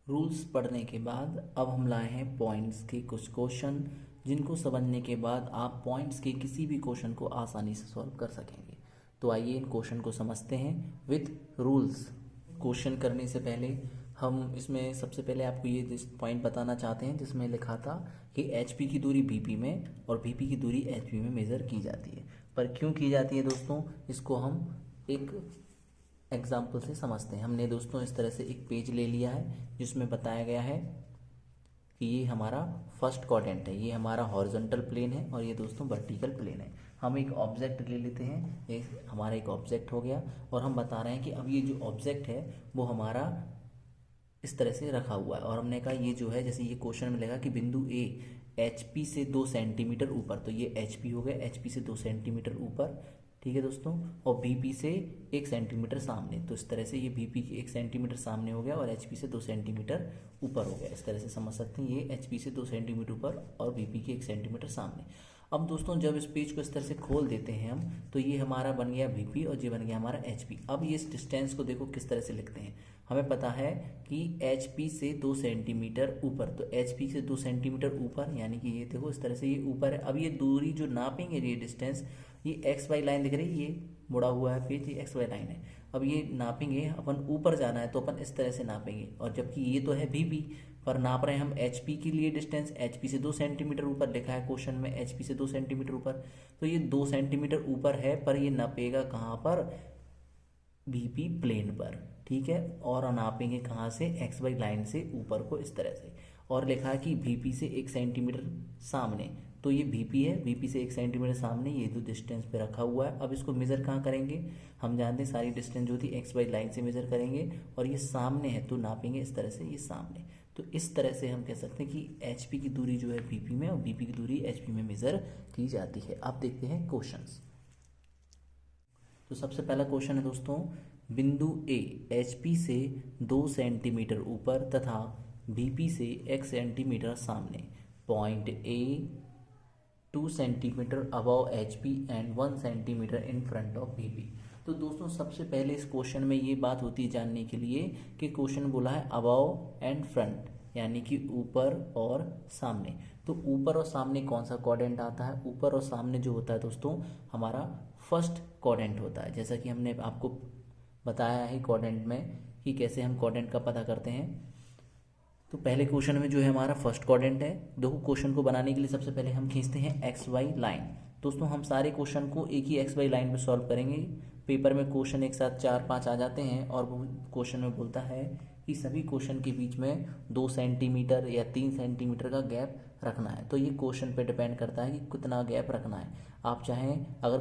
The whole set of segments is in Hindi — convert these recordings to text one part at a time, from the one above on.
रूल्स पढ़ने के बाद अब हम लाए हैं पॉइंट्स के कुछ क्वेश्चन, जिनको समझने के बाद आप पॉइंट्स के किसी भी क्वेश्चन को आसानी से सॉल्व कर सकेंगे। तो आइए इन क्वेश्चन को समझते हैं विथ रूल्स। क्वेश्चन करने से पहले हम इसमें सबसे पहले आपको ये पॉइंट बताना चाहते हैं जिसमें लिखा था कि एचपी की दूरी बीपी में और बीपी की दूरी एचपी में मेज़र की जाती है। पर क्यों की जाती है दोस्तों, इसको हम एक एग्जाम्पल से समझते हैं। हमने दोस्तों इस तरह से एक पेज ले लिया है जिसमें बताया गया है कि ये हमारा फर्स्ट क्वाड्रेंट है, ये हमारा हॉरिजॉन्टल प्लेन है और ये दोस्तों वर्टिकल प्लेन है। हम एक ऑब्जेक्ट ले लेते हैं, ये हमारा एक ऑब्जेक्ट हो गया और हम बता रहे हैं कि अब ये जो ऑब्जेक्ट है वो हमारा इस तरह से रखा हुआ है। और हमने कहा ये जो है, जैसे ये क्वेश्चन में लगा कि बिंदु ए एचपी से 2 सेंटीमीटर ऊपर, तो ये एचपी हो गया, एचपी से 2 सेंटीमीटर ऊपर, ठीक है दोस्तों। और बीपी से 1 सेंटीमीटर सामने, तो इस तरह से ये बीपी के 1 सेंटीमीटर सामने हो गया और एचपी से 2 सेंटीमीटर ऊपर हो गया। इस तरह से समझ सकते हैं, ये एचपी से 2 सेंटीमीटर ऊपर और बीपी के 1 सेंटीमीटर सामने। अब दोस्तों जब इस पेज को इस तरह से खोल देते हैं हम, तो ये हमारा बन गया बीपी और ये बन गया हमारा एचपी। अब ये इस डिस्टेंस को देखो किस तरह से लिखते हैं। हमें पता है कि एचपी से 2 सेंटीमीटर ऊपर, तो एचपी से 2 सेंटीमीटर ऊपर यानी कि ये देखो इस तरह से ये ऊपर है। अब ये दूरी जो नापेंगे, ये डिस्टेंस, ये एक्स वाई लाइन दिख रही है, ये मुड़ा हुआ है पेज, ये एक्स वाई लाइन है। अब ये नापेंगे, अपन ऊपर जाना है तो अपन इस तरह से नापेंगे, और जबकि ये तो है बीपी, पर नाप रहे हैं हम एचपी के लिए डिस्टेंस। एचपी से 2 सेंटीमीटर ऊपर लिखा है क्वेश्चन में, एचपी से 2 सेंटीमीटर ऊपर, तो ये 2 सेंटीमीटर ऊपर है, पर ये नापेगा कहाँ पर, बीपी प्लेन पर, ठीक है। और नापेंगे कहाँ से, एक्स वाई लाइन से ऊपर को इस तरह से। और लिखा है कि बीपी से 1 सेंटीमीटर सामने, तो ये बीपी है, बीपी से 1 सेंटीमीटर सामने, ये तो डिस्टेंस पे रखा हुआ है। अब इसको मेज़र कहाँ करेंगे, हम जानते हैं सारी डिस्टेंस जो थी एक्स वाई लाइन से मेज़र करेंगे, और ये सामने है तो नापेंगे इस तरह से, ये सामने। तो इस तरह से हम कह सकते हैं कि एचपी की दूरी जो है बीपी में और बीपी की दूरी एचपी में मेज़र की जाती है। अब देखते हैं क्वेश्चंस। तो सबसे पहला क्वेश्चन है दोस्तों, बिंदु ए एचपी से 2 सेंटीमीटर ऊपर तथा बीपी से 1 सेंटीमीटर सामने, point A 2 centimetre above HP and 1 centimetre in front of BP. तो दोस्तों सबसे पहले इस क्वेश्चन में ये बात होती है जानने के लिए कि क्वेश्चन बोला है अबव एंड फ्रंट, यानी कि ऊपर और सामने। तो ऊपर और सामने कौन सा क्वाड्रेंट आता है, ऊपर और सामने जो होता है दोस्तों हमारा फर्स्ट क्वाड्रेंट होता है। जैसा कि हमने आपको बताया है क्वाड्रेंट में कि कैसे हम क्वाड्रेंट का पता करते हैं। तो पहले क्वेश्चन में जो है हमारा फर्स्ट क्वाड्रेंट है। देखो क्वेश्चन को बनाने के लिए सबसे पहले हम खींचते हैं एक्स वाई लाइन। दोस्तों हम सारे क्वेश्चन को एक ही एक्स वाई लाइन पे सॉल्व करेंगे। पेपर में क्वेश्चन एक साथ 4-5 आ जाते हैं और वो क्वेश्चन में बोलता है कि सभी क्वेश्चन के बीच में 2 सेंटीमीटर या 3 सेंटीमीटर का गैप रखना है। तो ये क्वेश्चन पे डिपेंड करता है कि कितना गैप रखना है। आप चाहें, अगर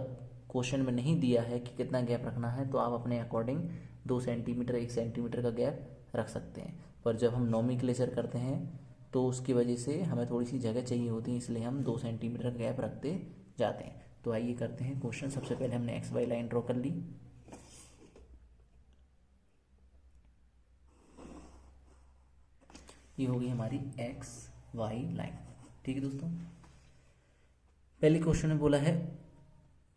क्वेश्चन में नहीं दिया है कि कितना गैप रखना है, तो आप अपने अकॉर्डिंग 2 सेंटीमीटर 1 सेंटीमीटर का गैप रख सकते हैं। पर जब हम नोमेनक्लेचर करते हैं तो उसकी वजह से हमें थोड़ी सी जगह चाहिए होती है, इसलिए हम 2 सेंटीमीटर गैप रखते जाते हैं। तो आइए करते हैं क्वेश्चन। सबसे पहले हमने एक्स वाई लाइन ड्रॉ कर ली। ये होगी हमारी एक्स वाई लाइन, ठीक है दोस्तों। पहले क्वेश्चन में बोला है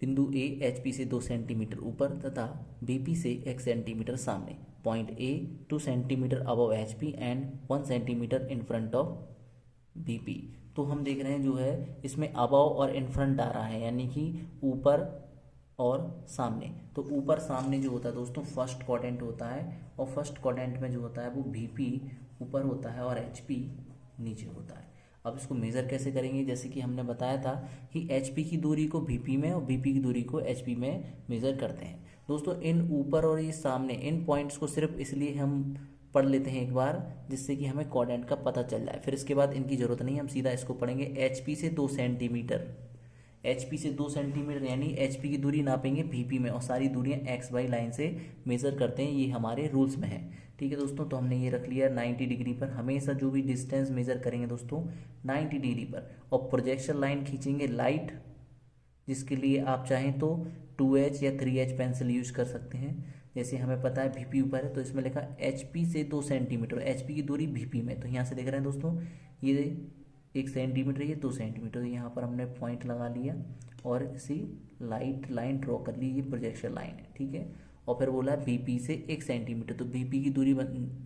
बिंदु ए एचपी से 2 सेंटीमीटर ऊपर तथा बीपी से 1 सेंटीमीटर सामने, point A 2 centimetre above HP and 1 centimetre in front of BP. तो हम देख रहे हैं जो है इसमें अबव और इन फ्रंट आ रहा है, यानी कि ऊपर और सामने। तो ऊपर सामने जो होता है दोस्तों फर्स्ट क्वाड्रेंट होता है, और फर्स्ट क्वाड्रेंट में जो होता है वो बीपी ऊपर होता है और एचपी नीचे होता है। अब इसको मेज़र कैसे करेंगे, जैसे कि हमने बताया था कि एचपी की दूरी को बीपी में और बीपी की दूरी को एचपी में मेज़र करते हैं। दोस्तों इन ऊपर और ये सामने, इन पॉइंट्स को सिर्फ इसलिए हम पढ़ लेते हैं एक बार जिससे कि हमें क्वाड्रेंट का पता चल जाए, फिर इसके बाद इनकी ज़रूरत नहीं, हम सीधा इसको पढ़ेंगे। एचपी से 2 सेंटीमीटर, एचपी से 2 सेंटीमीटर यानी एचपी की दूरी नापेंगे बीपी में, और सारी दूरियां एक्स वाई लाइन से मेज़र करते हैं, ये हमारे रूल्स में है, ठीक है दोस्तों। तो हमने ये रख लिया 90 डिग्री पर। हमेशा जो भी डिस्टेंस मेज़र करेंगे दोस्तों 90 डिग्री पर, और प्रोजेक्शन लाइन खींचेंगे लाइट, जिसके लिए आप चाहें तो 2H या 3H पेंसिल यूज कर सकते हैं। जैसे हमें पता है बीपी ऊपर है तो इसमें लिखा एचपी से 2 सेंटीमीटर, एचपी की दूरी बीपी में, तो यहाँ से देख रहे हैं दोस्तों ये 1 सेंटीमीटर, ये 2 सेंटीमीटर, यहाँ पर हमने पॉइंट लगा लिया और इसी लाइट लाइन ड्रॉ कर ली, ये प्रोजेक्शन लाइन है, ठीक है। और फिर बोला बीपी से 1 सेंटीमीटर, तो बीपी की दूरी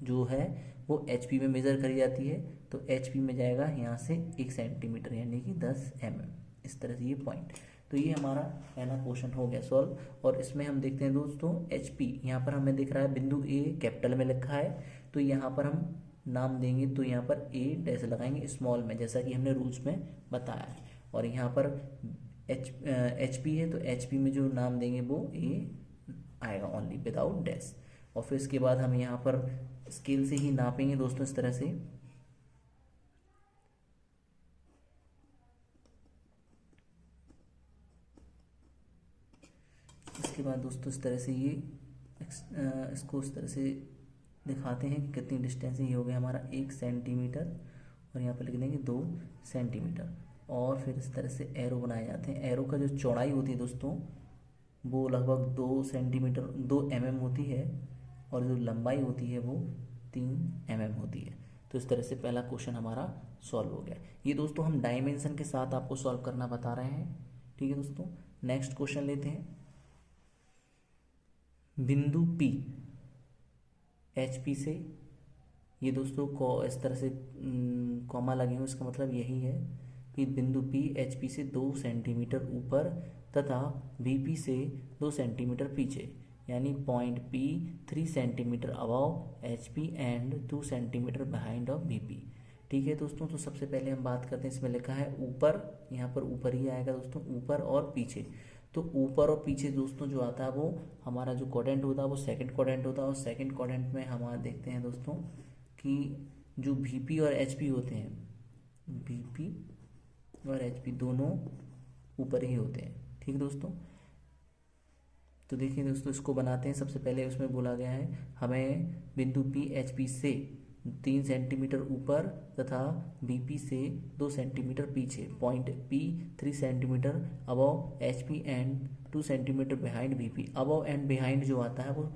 जो है वो HP में मेज़र करी जाती है, तो HP में जाएगा यहाँ से 1 सेंटीमीटर यानी कि 10 mm। इस तरह से ये पॉइंट। तो ये हमारा पहला क्वेश्चन हो गया सॉल्व। और इसमें हम देखते हैं दोस्तों HP, यहाँ पर हमें दिख रहा है बिंदु A कैपिटल में लिखा है, तो यहाँ पर हम नाम देंगे तो यहाँ पर A डैश लगाएंगे स्मॉल में, जैसा कि हमने रूल्स में बताया है। और यहाँ पर HP है, तो HP में जो नाम देंगे वो A आएगा ओनली विदाउट डैश। और फिर इसके बाद हम यहाँ पर स्केल से ही नापेंगे दोस्तों इस तरह से। इसके बाद दोस्तों इस तरह से ये इसको इस तरह से दिखाते हैं कि कितनी डिस्टेंस है। ये हो गया हमारा 1 सेंटीमीटर, और यहाँ पर लिख देंगे 2 सेंटीमीटर। और फिर इस तरह से एरो बनाए जाते हैं। एरो का जो चौड़ाई होती है दोस्तों वो लगभग 2 सेंटीमीटर 2 mm होती है, और जो लंबाई होती है वो 3 mm होती है। तो इस तरह से पहला क्वेश्चन हमारा सॉल्व हो गया। ये दोस्तों हम डायमेंशन के साथ आपको सॉल्व करना बता रहे हैं, ठीक है दोस्तों। नेक्स्ट क्वेश्चन लेते हैं। बिंदु P HP से, ये दोस्तों को इस तरह से कॉमा लगे हुए, इसका मतलब यही है कि बिंदु P HP से 2 सेंटीमीटर ऊपर तथा VP से 2 सेंटीमीटर पीछे, यानी point P 3 centimetre above HP and 2 centimetre behind of VP। ठीक है दोस्तों, तो सबसे पहले हम बात करते हैं, इसमें लिखा है ऊपर, यहाँ पर ऊपर ही आएगा दोस्तों, ऊपर और पीछे। तो ऊपर और पीछे दोस्तों जो आता है वो हमारा जो क्वाड्रेंट होता है वो सेकंड क्वाड्रेंट होता है। और सेकंड क्वाड्रेंट में हमारा देखते हैं दोस्तों कि जो VP और HP होते हैं, VP और HP दोनों ऊपर ही होते हैं, ठीक है दोस्तों। तो देखिए दोस्तों, इसको बनाते हैं। सबसे पहले उसमें बोला गया है हमें बिंदु P HP से 3 सेंटीमीटर ऊपर तथा VP से 2 सेंटीमीटर पीछे, point P 3 centimetre above HP and 2 centimetre behind VP। Above and behind जो आता है वो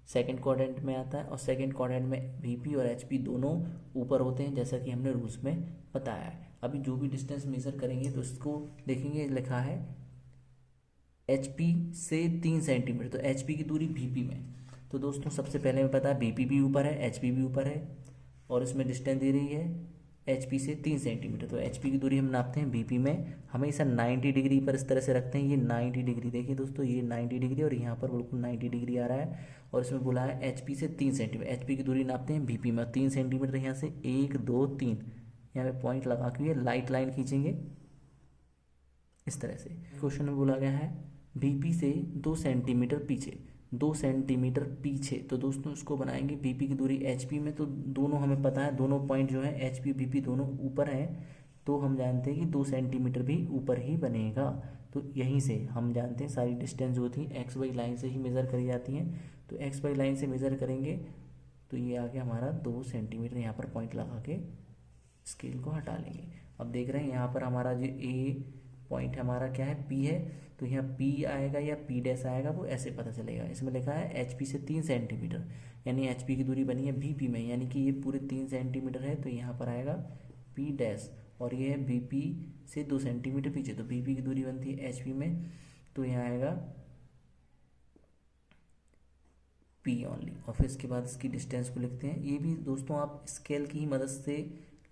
सेकंड क्वाड्रेंट में आता है, और सेकंड क्वाड्रेंट में VP और HP दोनों ऊपर होते हैं, जैसा कि हमने रूल्स में बताया है। अभी जो भी डिस्टेंस मेजर करेंगे तो इसको देखेंगे, लिखा है HP से 3 सेंटीमीटर, तो HP की दूरी VP में। तो दोस्तों सबसे पहले हमें पता है VP भी ऊपर है, HP भी ऊपर है, और इसमें डिस्टेंस दे रही है HP से 3 सेंटीमीटर। तो HP की दूरी हम नापते हैं VP में, हमेशा 90 डिग्री पर इस तरह से रखते हैं। ये 90 डिग्री, देखिए दोस्तों ये 90 डिग्री, और यहाँ पर बिल्कुल 90 डिग्री आ रहा है। और इसमें बोला है HP से 3 सेंटीमीटर, HP की दूरी नापते हैं VP में, 3 सेंटीमीटर यहाँ से 1 2 3, यहाँ पे पॉइंट लगा के ये लाइट लाइन खींचेंगे इस तरह से। क्वेश्चन में बोला गया है VP से 2 सेंटीमीटर पीछे, 2 सेंटीमीटर पीछे। तो दोस्तों इसको बनाएंगे VP की दूरी HP में, तो दोनों हमें पता है, दोनों पॉइंट जो है HP VP दोनों ऊपर हैं, तो हम जानते हैं कि 2 सेंटीमीटर भी ऊपर ही बनेगा। तो यहीं से हम जानते हैं सारी डिस्टेंस जो होती है XY लाइन से ही मेज़र करी जाती हैं। तो XY लाइन से मेज़र करेंगे तो ये आ गया हमारा 2 सेंटीमीटर। यहाँ पर पॉइंट लगा के स्केल को हटा लेंगे। अब देख रहे हैं यहाँ पर हमारा जो A पॉइंट हमारा क्या है, P है, तो यहाँ P आएगा या P डैश आएगा वो ऐसे पता चलेगा। इसमें लिखा है HP से 3 सेंटीमीटर, यानी HP की दूरी बनी है VP में, यानी कि ये पूरे 3 सेंटीमीटर है, तो यहाँ पर आएगा P डैश। और ये है VP से 2 सेंटीमीटर पीछे, तो VP की दूरी बनती है HP में, तो यहाँ आएगा P ओनली। और फिर इसके बाद इसकी डिस्टेंस को लिखते हैं। ये भी दोस्तों आप स्केल की ही मदद से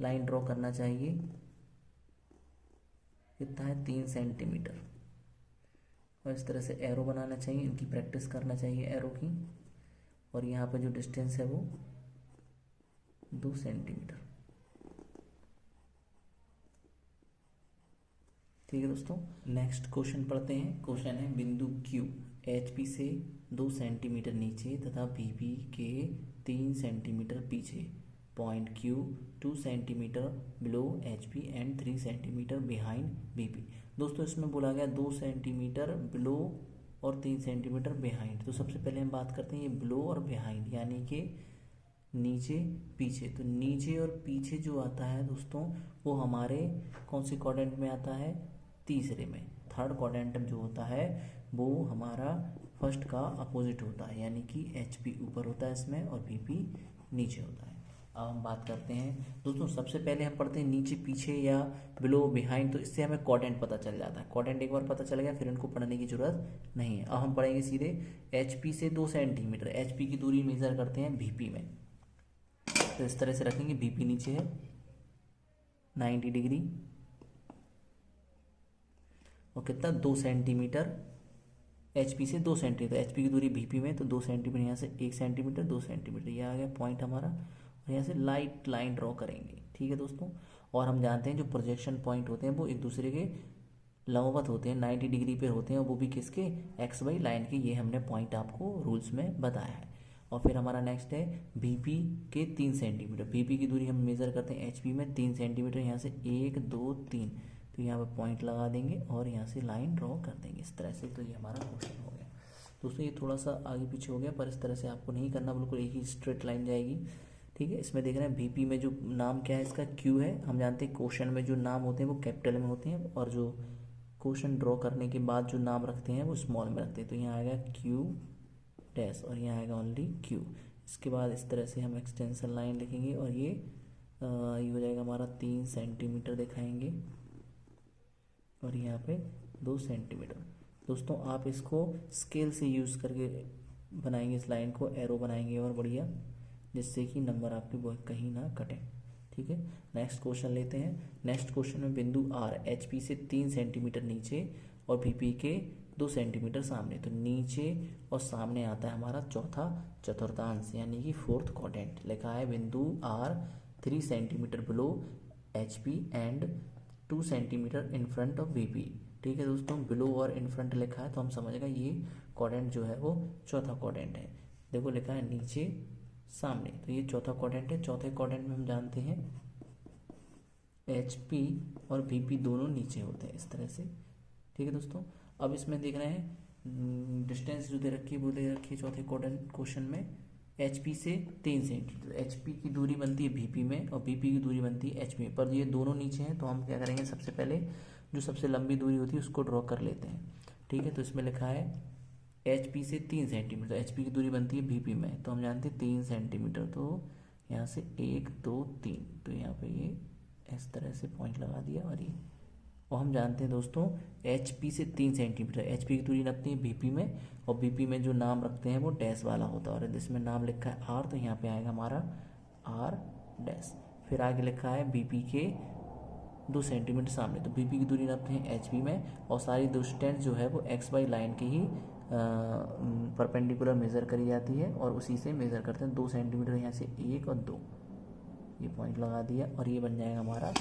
लाइन ड्रॉ करना चाहिए। कितना है 3 सेंटीमीटर, और इस तरह से एरो बनाना चाहिए, इनकी प्रैक्टिस करना चाहिए एरो की। और यहाँ पर जो डिस्टेंस है वो 2 सेंटीमीटर, ठीक है दोस्तों। नेक्स्ट क्वेश्चन पढ़ते हैं। क्वेश्चन है बिंदु Q HP से 2 सेंटीमीटर नीचे तथा VP के 3 सेंटीमीटर पीछे, point Q 2 centimetre below HP and 3 centimetre behind VP। दोस्तों इसमें बोला गया 2 सेंटीमीटर बिलो और 3 सेंटीमीटर बिहाइंड। तो सबसे पहले हम बात करते हैं ये बिलो और बिहाइंड, यानी कि नीचे पीछे। तो नीचे और पीछे जो आता है दोस्तों वो हमारे कौन से क्वाड्रेंट में आता है, तीसरे में। थर्ड क्वाड्रेंट जो होता है वो हमारा फर्स्ट का अपोजिट होता है, यानी कि HP ऊपर होता है इसमें और VP नीचे होता है। अब हम बात करते हैं दोस्तों, सबसे पहले हम पढ़ते हैं नीचे पीछे या बिलो बिहाइंड, तो इससे हमें क्वाड्रेंट पता चल जाता है। क्वाड्रेंट एक बार पता चल गया फिर इनको पढ़ने की जरूरत नहीं है। अब हम पढ़ेंगे सीधे HP से 2 सेंटीमीटर, HP की दूरी मेजर करते हैं VP में। तो इस तरह से रखेंगे, बीपी नीचे है 90 डिग्री और कितना 2 सेंटीमीटर एचपी से 2 सेंटीमीटर, एचपी की दूरी बीपी में तो 2 सेंटीमीटर, यहाँ से 1 सेंटीमीटर 2 सेंटीमीटर, ये आ गया पॉइंट हमारा। और यहाँ से लाइट लाइन ड्रॉ करेंगे, ठीक है दोस्तों। और हम जानते हैं जो प्रोजेक्शन पॉइंट होते हैं वो एक दूसरे के लंबवत होते हैं, 90 डिग्री पे होते हैं, वो भी किसके, एक्स वाई लाइन के। ये हमने पॉइंट आपको रूल्स में बताया है। और फिर हमारा नेक्स्ट है बीपी के 3 सेंटीमीटर, बीपी की दूरी हम मेज़र करते हैं एचपी में 3 सेंटीमीटर, यहाँ से 1 2 3, तो यहाँ पे पॉइंट लगा देंगे और यहाँ से लाइन ड्रॉ कर देंगे इस तरह से। तो ये हमारा क्वेश्चन हो गया दोस्तों। ये थोड़ा सा आगे पीछे हो गया, पर इस तरह से आपको नहीं करना, बिल्कुल एक ही स्ट्रेट लाइन जाएगी, ठीक है। इसमें देख रहे हैं बीपी में जो नाम क्या है इसका, क्यू है। हम जानते हैं क्वेश्चन में जो नाम होते हैं वो कैपिटल में होते हैं, और जो क्वेश्चन ड्रॉ करने के बाद जो नाम रखते हैं वो स्मॉल में रखते हैं। तो यहाँ आएगा क्यू डैश और यहाँ आएगा ओनली क्यू। इसके बाद इस तरह से हम एक्सटेंशन लाइन लिखेंगे और ये हो जाएगा हमारा 3 सेंटीमीटर दिखाएंगे और यहाँ पे 2 सेंटीमीटर। दोस्तों आप इसको स्केल से यूज़ करके बनाएंगे, इस लाइन को एरो बनाएंगे और बढ़िया, जिससे कि नंबर आपके कहीं ना कटे, ठीक है। नेक्स्ट क्वेश्चन लेते हैं। नेक्स्ट क्वेश्चन में बिंदु आर एचपी से 3 सेंटीमीटर नीचे और बीपी के 2 सेंटीमीटर सामने, तो नीचे और सामने आता है हमारा चौथा चतुर्थांश यानी कि फोर्थ क्वाड्रेंट। लिखा है बिंदु R 3 centimetre below HP and 2 centimetre in front of BP, ठीक है दोस्तों। बिलो और इन फ्रंट लिखा है तो हम समझेगा ये क्वाड्रेंट जो है वो चौथा क्वाड्रेंट है। देखो लिखा है नीचे सामने, तो ये चौथा क्वाड्रेंट है। चौथे क्वाड्रेंट में हम जानते हैं एचपी और बीपी दोनों नीचे होते हैं इस तरह से, ठीक है दोस्तों। अब इसमें देख रहे हैं डिस्टेंस जो दे रखी है वो दे रखी है चौथे क्वेश्चन में एचपी से 3 सेंटीमीटर। एचपी की दूरी बनती है बीपी में और बीपी की दूरी बनती है एचपी में, पर ये दोनों नीचे हैं तो हम क्या करेंगे, सबसे पहले जो सबसे लंबी दूरी होती है उसको ड्रॉ कर लेते हैं, ठीक है। तो इसमें लिखा है एचपी से 3 सेंटीमीटर, एचपी की दूरी बनती है बीपी में, तो हम जानते हैं 3 सेंटीमीटर, तो यहाँ से 1 2 3, तो यहाँ पे ये इस तरह से पॉइंट लगा दिया। और हम जानते हैं दोस्तों एचपी से 3 सेंटीमीटर, एचपी की दूरी रखते हैं बीपी में और बीपी में जो नाम रखते हैं वो डैश वाला होता है, और जिसमें नाम लिखा है आर तो यहाँ पे आएगा हमारा आर डैश। फिर आगे लिखा है बीपी के 2 सेंटीमीटर सामने, तो बीपी की दूरी रखते हैं एचपी में और सारी डिस्टेंस जो है वो एक्स वाई लाइन की ही परपेंडिकुलर मेज़र करी जाती है और उसी से मेज़र करते हैं। 2 सेंटीमीटर यहाँ से 1 और 2, ये पॉइंट लगा दिया और ये बन जाएगा हमारा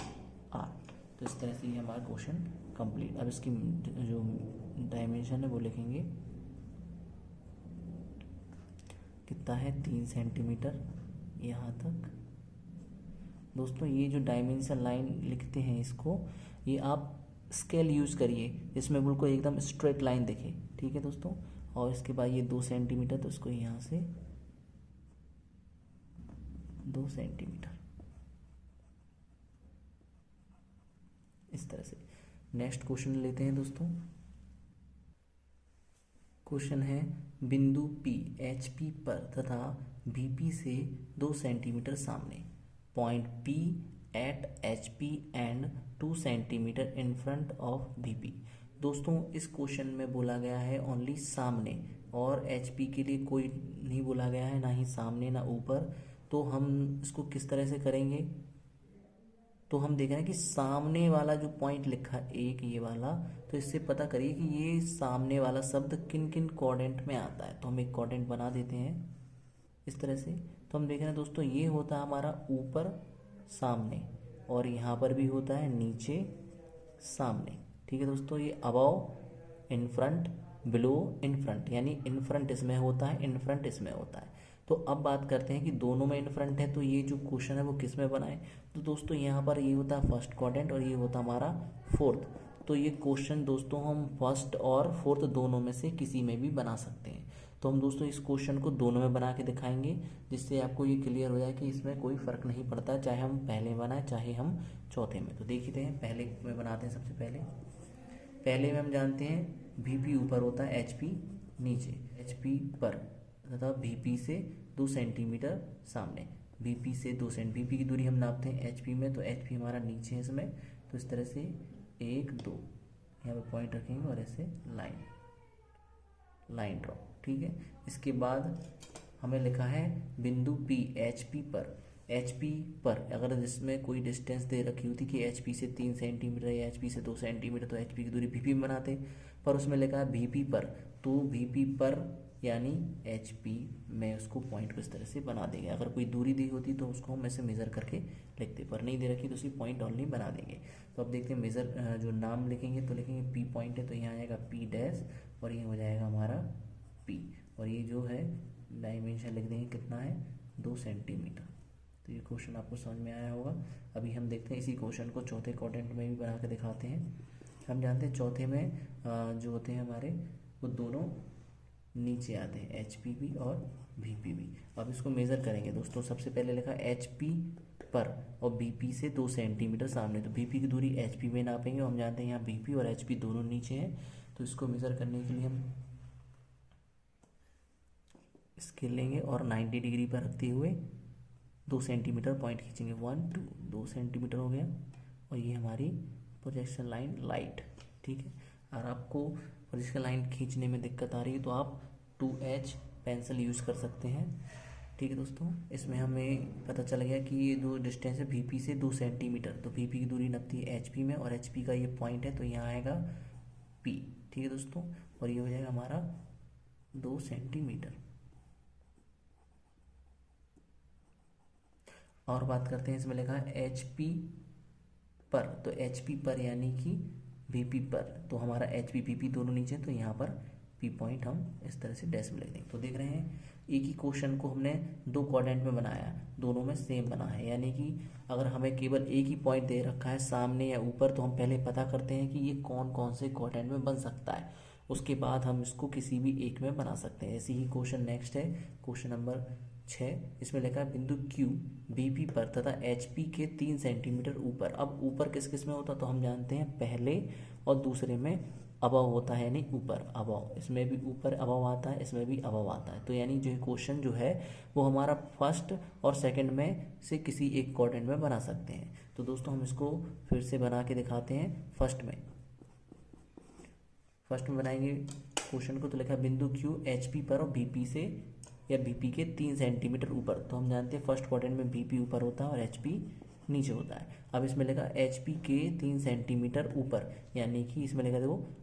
आर। तो इस तरह से ये हमारा क्वेश्चन कंप्लीट। अब इसकी जो डायमेंशन है वो लिखेंगे, कितना है 3 सेंटीमीटर यहाँ तक। दोस्तों ये जो डायमेंशन लाइन लिखते हैं इसको, ये आप स्केल यूज़ करिए, इसमें बिल्कुल एकदम स्ट्रेट लाइन दिखे, ठीक है दोस्तों। और इसके बाद ये 2 सेंटीमीटर, तो इसको यहाँ से 2 सेंटीमीटर इस तरह से। नेक्स्ट क्वेश्चन लेते हैं दोस्तों। क्वेश्चन है बिंदु P HP पर तथा BP से 2 सेंटीमीटर सामने, point P at HP and 2 centimetre in front of BP। दोस्तों इस क्वेश्चन में बोला गया है ओनली सामने, और HP के लिए कोई नहीं बोला गया है, ना ही सामने ना ऊपर। तो हम इसको किस तरह से करेंगे, तो हम देख रहे हैं कि सामने वाला जो पॉइंट लिखा है एक ये वाला, तो इससे पता करिए कि ये सामने वाला शब्द किन किन क्वाड्रेंट में आता है। तो हम एक क्वाड्रेंट बना देते हैं इस तरह से। तो हम देख रहे हैं दोस्तों ये होता है हमारा ऊपर सामने, और यहाँ पर भी होता है नीचे सामने, ठीक है दोस्तों। ये above in front, below in front, यानी इन फ्रंट इसमें होता है, इन फ्रंट इसमें होता है। तो अब बात करते हैं कि दोनों में इन फ्रंट है, तो ये जो क्वेश्चन है वो किस में बनाए। तो दोस्तों यहाँ पर ये होता है फर्स्ट क्वाड्रेंट और ये होता हमारा फोर्थ। तो ये क्वेश्चन दोस्तों हम फर्स्ट और फोर्थ दोनों में से किसी में भी बना सकते हैं। तो हम दोस्तों इस क्वेश्चन को दोनों में बना के दिखाएंगे, जिससे आपको ये क्लियर हो जाए कि इसमें कोई फ़र्क नहीं पड़ता, चाहे हम पहले में बनाए चाहे हम चौथे में। तो देखते हैं पहले में बनाते हैं। सबसे पहले में हम जानते हैं बीपी ऊपर होता है, एचपी नीचे, एचपी पर तथा बीपी से 2 सेंटीमीटर सामने, बीपी से 2 सेंट, बीपी की दूरी हम नापते हैं एचपी में, तो एचपी हमारा नीचे है इसमें। तो इस तरह से 1 2 यहाँ पे पॉइंट रखेंगे और ऐसे लाइन ड्रॉ, ठीक है। इसके बाद हमें लिखा है बिंदु पी एचपी पर HP पर अगर जिसमें कोई डिस्टेंस दे रखी होती कि HP से 3 सेंटीमीटर या HP से 2 सेंटीमीटर, तो HP की दूरी VP में बनाते, पर उसमें लिखा है VP पर, तो VP पर यानी HP में उसको पॉइंट को इस तरह से बना देंगे। अगर कोई दूरी दी होती तो उसको हम ऐसे मेज़र करके लिखते, पर नहीं दे रखी तो उसी पॉइंट ऑनली बना देंगे। तो अब देखते हैं मेज़र जो नाम लिखेंगे तो लिखेंगे P पॉइंट है तो यहाँ आएगा P डैश और ये हो जाएगा हमारा P, और ये जो है डायमेंशन लिख देंगे कितना है 2 सेंटीमीटर। तो ये क्वेश्चन आपको समझ में आया होगा। अभी हम देखते हैं इसी क्वेश्चन को चौथे क्वाड्रेंट में भी बना के दिखाते हैं। हम जानते हैं चौथे में जो होते हैं हमारे वो दोनों नीचे आते हैं HP भी और VP भी। अब इसको मेज़र करेंगे दोस्तों। सबसे पहले लिखा HP पर और BP से 2 सेंटीमीटर सामने, तो BP की दूरी HP में नापेंगे। हम जानते हैं यहाँ BP और HP दोनों नीचे हैं, तो इसको मेज़र करने के लिए हम स्केल लेंगे और 90 डिग्री पर रखते हुए 2 सेंटीमीटर पॉइंट खींचेंगे। 1 2 2 सेंटीमीटर हो गया, और ये हमारी प्रोजेक्शन लाइन लाइट, ठीक है। और आपको प्रोजेक्शन लाइन खींचने में दिक्कत आ रही है तो आप 2H पेंसिल यूज़ कर सकते हैं, ठीक है दोस्तों। इसमें हमें पता चल गया कि ये दो डिस्टेंस है VP से 2 सेंटीमीटर, तो VP की दूरी नपती है HP में और HP का ये पॉइंट है तो यहाँ आएगा P, ठीक है दोस्तों। और ये हो जाएगा हमारा 2 सेंटीमीटर। और बात करते हैं, इसमें लिखा है HP पर, तो HP पर यानी कि VP पर, तो हमारा HP VP दोनों नीचे, तो यहाँ पर P पॉइंट हम इस तरह से डैश में लिख देंगे। तो देख रहे हैं एक ही क्वेश्चन को हमने 2 क्वाड्रेंट में बनाया, दोनों में सेम बना है। यानी कि अगर हमें केवल एक ही पॉइंट दे रखा है सामने या ऊपर, तो हम पहले पता करते हैं कि ये कौन कौन से क्वाड्रेंट में बन सकता है, उसके बाद हम इसको किसी भी एक में बना सकते हैं। ऐसे ही क्वेश्चन नेक्स्ट है, क्वेश्चन नंबर 6। इसमें लिखा है बिंदु Q BP पर तथा HP के 3 सेंटीमीटर ऊपर। अब ऊपर किस किस में होता तो हम जानते हैं पहले और दूसरे में अबव होता है, यानी ऊपर अबव, इसमें भी ऊपर अबव आता है, इसमें भी अबव आता है। तो यानी जो क्वेश्चन जो है वो हमारा फर्स्ट और सेकंड में से किसी एक क्वाड्रेंट में बना सकते हैं। तो दोस्तों हम इसको फिर से बना के दिखाते हैं। फर्स्ट में बनाएंगे क्वेश्चन को, तो लिखा है बिंदु Q HP पर और BP से या BP के 3 सेंटीमीटर ऊपर। तो हम जानते हैं फर्स्ट क्वाड्रेंट में BP ऊपर होता है और HP नीचे होता है। अब इसमें लिखा HP के 3 सेंटीमीटर ऊपर, यानी कि इसमें लिखा देखो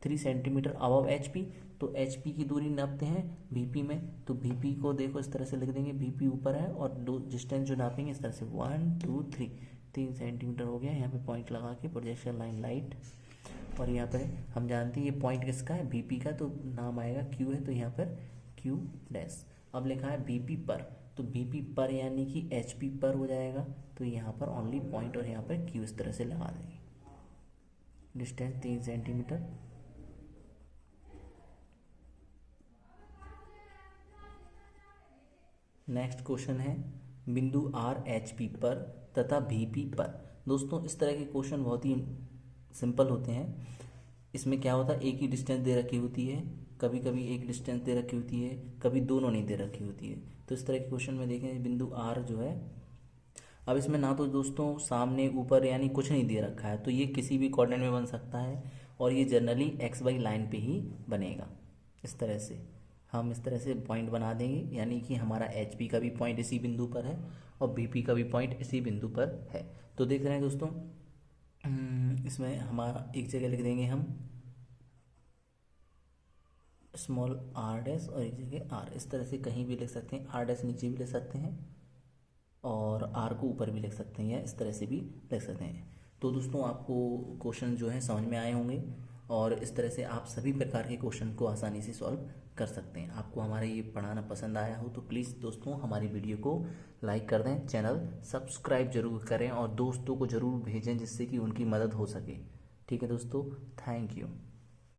3 सेंटीमीटर अबव HP, तो HP की दूरी नापते हैं BP में, तो BP को देखो इस तरह से लिख देंगे, BP ऊपर है और दो डिस्टेंस जो नापेंगे इस तरह से 1 2 3 सेंटीमीटर हो गया। यहाँ पे पॉइंट लगा के प्रोजेक्शन लाइन लाइट, और यहाँ पर हम जानते हैं ये पॉइंट किसका है BP का, तो नाम आएगा Q है, तो यहाँ पर Q डैश। अब लिखा है BP पर, तो BP पर यानी कि HP पर हो जाएगा, तो यहाँ पर ओनली पॉइंट और यहाँ पर Q इस तरह से लगा देंगे। Distance 3 centimetre. नेक्स्ट क्वेश्चन है बिंदु R HP पर तथा VP पर। दोस्तों इस तरह के क्वेश्चन बहुत ही सिंपल होते हैं। इसमें क्या होता है, एक ही डिस्टेंस दे रखी होती है, कभी कभी एक डिस्टेंस दे रखी होती है, कभी दोनों नहीं दे रखी होती है। तो इस तरह के क्वेश्चन में देखें बिंदु R जो है, अब इसमें ना तो दोस्तों सामने ऊपर यानी कुछ नहीं दे रखा है, तो ये किसी भी क्वाड्रेंट में बन सकता है, और ये जनरली XY लाइन पे ही बनेगा। इस तरह से हम इस तरह से पॉइंट बना देंगे, यानी कि हमारा HP का भी पॉइंट इसी बिंदु पर है और BP का भी पॉइंट इसी बिंदु पर है। तो देख रहे हैं दोस्तों, इसमें हमारा एक जगह लिख देंगे हम स्मॉल r डैश और एक जगह r, इस तरह से कहीं भी लिख सकते हैं। r डैश नीचे भी लिख सकते हैं और r को ऊपर भी लिख सकते हैं, या इस तरह से भी लिख सकते हैं। तो दोस्तों आपको क्वेश्चन जो है समझ में आए होंगे, और इस तरह से आप सभी प्रकार के क्वेश्चन को आसानी से सॉल्व कर सकते हैं। आपको हमारा ये पढ़ाना पसंद आया हो तो प्लीज़ दोस्तों हमारी वीडियो को लाइक कर दें, चैनल सब्सक्राइब जरूर करें और दोस्तों को ज़रूर भेजें जिससे कि उनकी मदद हो सके। ठीक है दोस्तों, थैंक यू।